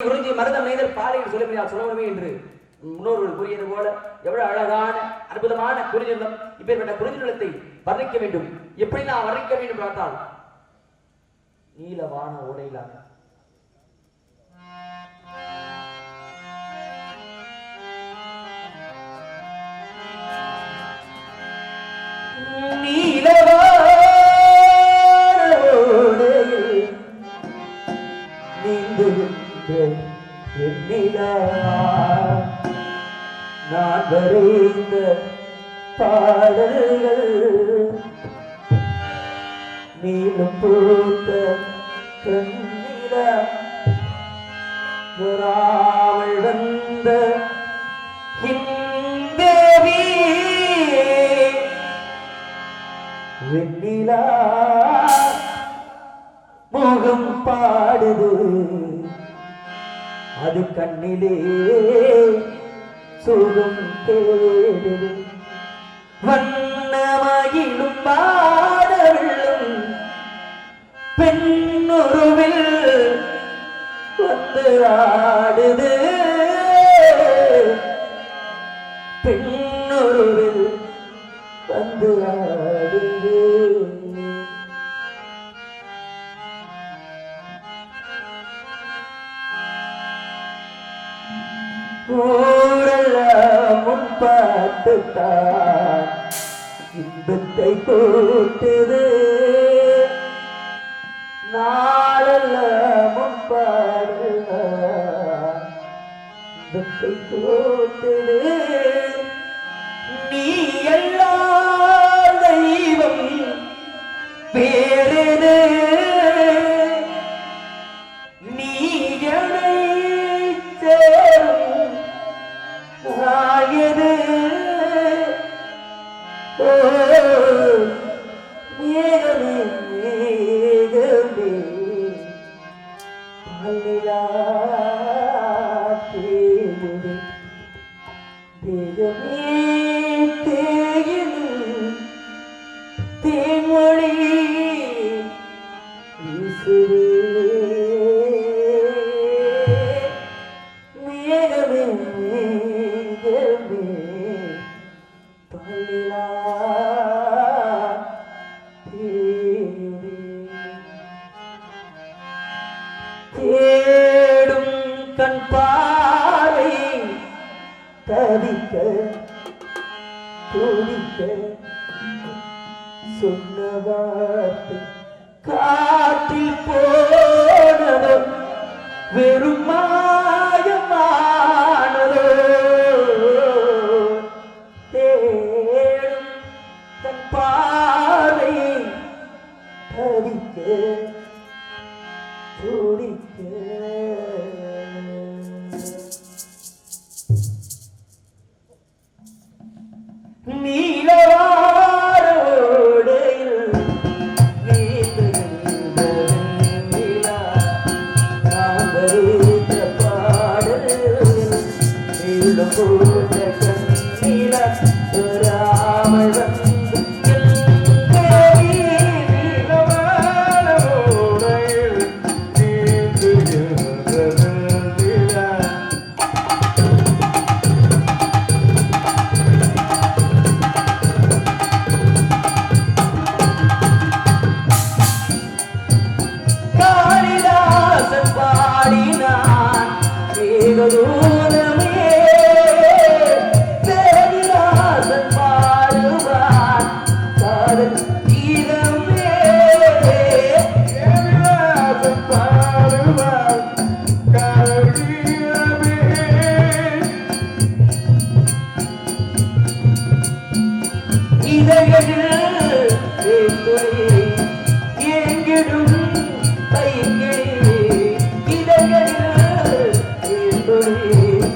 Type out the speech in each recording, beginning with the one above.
குறிஞ்சி மருதம் நெய்தல் பாலையில் சொல்லணுமே என்று முன்னோர்கள் கூறியது போல எவ்வளவு அழகான அற்புதமான குறிஞ்சி நிலம். இப்பேற்பட்ட குறிஞ்சி நிலத்தை வர்ணிக்க வேண்டும். எப்படி நான் வர்ணிக்க வேண்டும் பார்த்தால் நீலவான ஓடையிலாக நான் வரைந்த பாடல்கள் நீளும் பூத்த கண்ணிலா வந்த தேவி வெண்ணிலா முகம் பாடுது அது கண்ணிலே சுகம் தேடுது வண்ணமகிழும் பாடலும் பெண்ணுருவில் வந்து ஆடுது பெண்ணுருவில் வந்து ஆடுது முன்பாட்டுத்தான் இன்பத்தை கூட்டுது நாளல்ல முன்பாடு இன்பத்தை கூட்டுது நீ எல்லா தெய்வம் வேறு நீ என்னை சேரும் ஆயது மேகமே மேகமே பல்லிலா தேயுது தேகமே தேயுது தேமொழி வீசுது மேகமே தேடும் கண் பாறை தவிக்க துடிக்க சொன்ன வார்த்தை காற்றில் போனதோ வெறும் மாயமானதோ தேடும் கண் பாறை தவிக்க நீலவாரோடையில் பாடல் நீள கண்ணீர இதழில்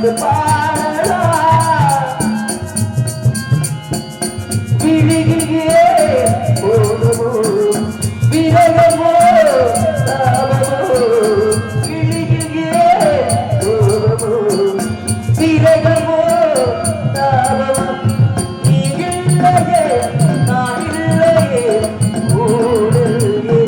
வந்து பாடலா விழிகிலே போதமோ விரகமோ தாபமோ விழிகிலே போதமோ விரகமோ தாபமோ நீ இல்லையே நான் இல்லையே ஓடலையே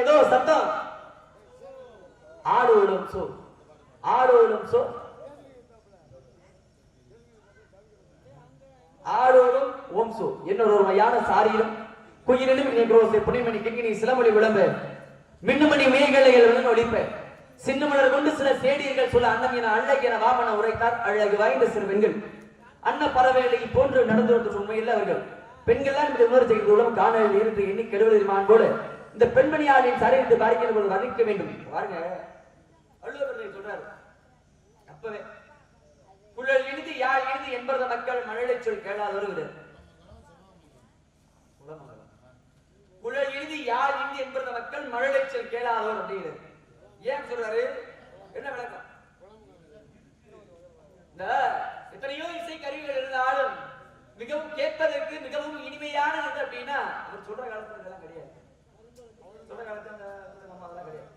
ஏதோ சத்தம் ஆடோடும் சோ ஆடோடும் சோ ஆடோடும் ஓம் சோ என்னொரு மையான சாரீரம் குயிலும் நினைக்கிறோசை புனிமணி கிங்கினி சிலமொழி விளம்ப மின்னுமணி மேகலைகள் ஒழிப்ப சின்னமலர் கொண்டு சில சேடியர்கள் சொல்ல அன்னம் என அழகு என வாமன உரைத்தார் அழகு வாய்ந்த சிறு பெண்கள் அன்ன பறவைகளை போன்று நடந்து வந்த உண்மையில் அவர்கள் பெண்கள்லாம் இந்த உணர்வு செய்கிறதும் காணல் இருந்து எண்ணி கெடுவதில்மான் போல இந்த பெண்மணியாளின் சரீரத்தை பாதிக்கிற போது வர்ணிக்க வேண்டும் பாருங்க வள்ளுவர் சொல்றாரு அப்பவே குழல் இழுது யாழ் இழுது என்பத மக்கள் மழலை சொல் கேளாது வருகிறது குழல் இழுதி யாழ் இழுதி என்பத மக்கள் மழலை சொல் கேளாதவர் அப்படிங்கிறது ஏன் சொல்றாரு என்ன விளக்கம் இந்த எத்தனையோ இசை கருவிகள் இருந்தாலும் மிகவும் கேட்பதற்கு மிகவும் இனிமையானது அப்படின்னா அவர் சொல்ற காலத்துல இதெல்லாம் கிடையாது சொல்ற காலத்துல அதெல்லாம் கிடையாது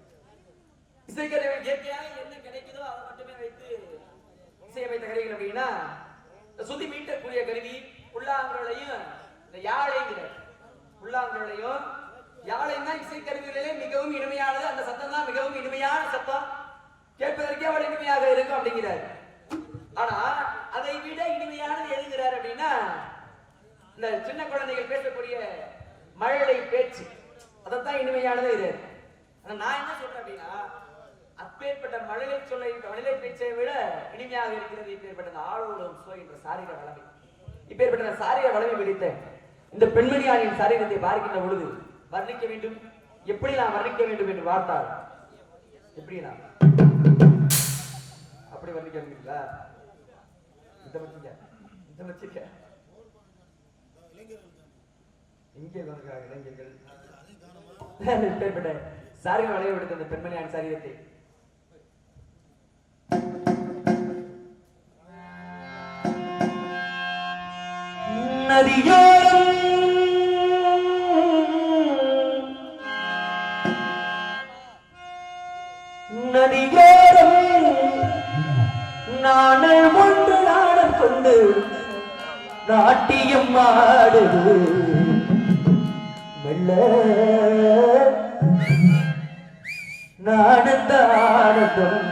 இசைக்கருவி இயற்கையாக என்ன கிடைக்குதோ அதை மட்டுமே வைத்து இசையமைத்த கருவிகள் அப்படின்னா சுதி மீட்டக்கூடிய கருவி புல்லாங்குழலையும் இந்த யாழைங்கிற புல்லாங்குழலையும் யாழையும் தான் இசைக்கருவிகளிலே மிகவும் இனிமையானது அந்த சத்தம் தான் மிகவும் இனிமையான சத்தம் கேட்பதற்கே அவ்வளவு இனிமையாக இருக்கும் அப்படிங்கிறார் ஆனா அதை விட இனிமையானது எழுதுகிறார் அப்படின்னா இந்த சின்ன குழந்தைகள் பேசக்கூடிய மழலை பேச்சு அதைத்தான் இனிமையானது இது நான் என்ன சொல்றேன் அப்படின்னா அப்பேற்பட்ட மழலை சொல்லை மழலை பேச்சை விட இனிமையாக இருக்கிறது இப்பேற்பட்ட ஆளோடும் சோ என்ற சாரீர வளமை இப்பேற்பட்ட சாரீர வளமை பிடித்த இந்த பெண்மணியாரின் சாரீரத்தை பார்க்கின்ற பொழுது வர்ணிக்க வேண்டும் எப்படி நான் வர்ணிக்க வேண்டும் என்று பார்த்தால் எப்படி நான் அப்படி வர்ணிக்க முடியுங்களா இளைஞர்கள் சாரிகள் வளைய விடுத்த அந்த பெண்மணியான சரீரத்தை நதியோரம் நதியோரம் நாணல் ஒன்று நாடம் கொண்டு நாட்டியம் ஆடுது வெள்ள நாடந்த ஆனந்தம்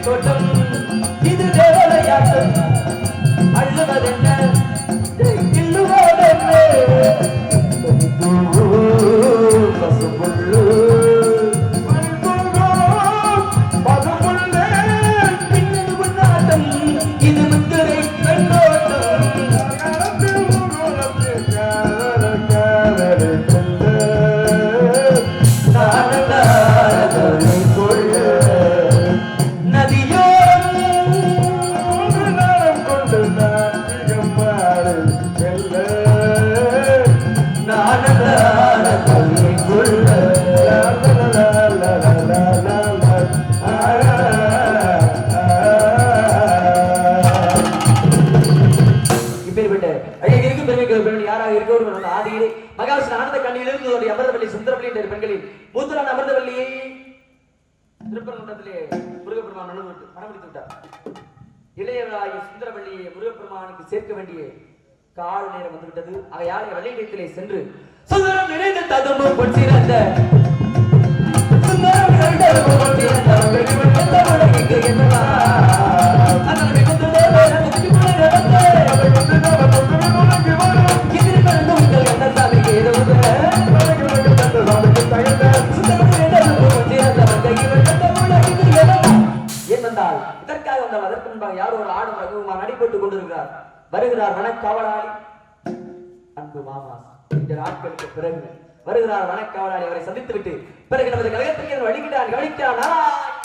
தோட்டம் இது தேவதையாட்டம் அள்ளுவதென்ன கிள்ளுவதென்ன பசுபுல்லு இது முத்துரை கண்ணோட்டம் பெண்களில் மூத்தரான அமிர்தவல்லியை திருப்பரங்குன்றத்திலே முருகப்பெருமான் மனமுடித்து விட்டார். இளையவராகிய சுந்தரவல்லியை முருகப்பெருமானுக்கு சேர்க்க வேண்டிய கால நேரம் வந்துவிட்டது. அவையாலே வள்ளியிடத்திலே சென்று சுந்தரம் நினைந்து ததும்பும் பொன்சிறந்த சுந்தரம் நினைந்து பொன்சிறந்த உலகிற்கு என்னவா இதற்காக வந்தால் அதற்கு முன்பாக யாரோ ஒரு ஆடும் ரகுமான் அடிபட்டுக் கொண்டிருக்கிறார். வருகிறார் வனக்காவலாளி அன்பு மாமா. இந்த நாட்களுக்கு பிறகு வருகிறார் வனக்காவலாளி. அவரை சந்தித்து விட்டு பிறகு நமது கழகத்திற்கு வழிகிட்டான் கவனிக்கிறான்.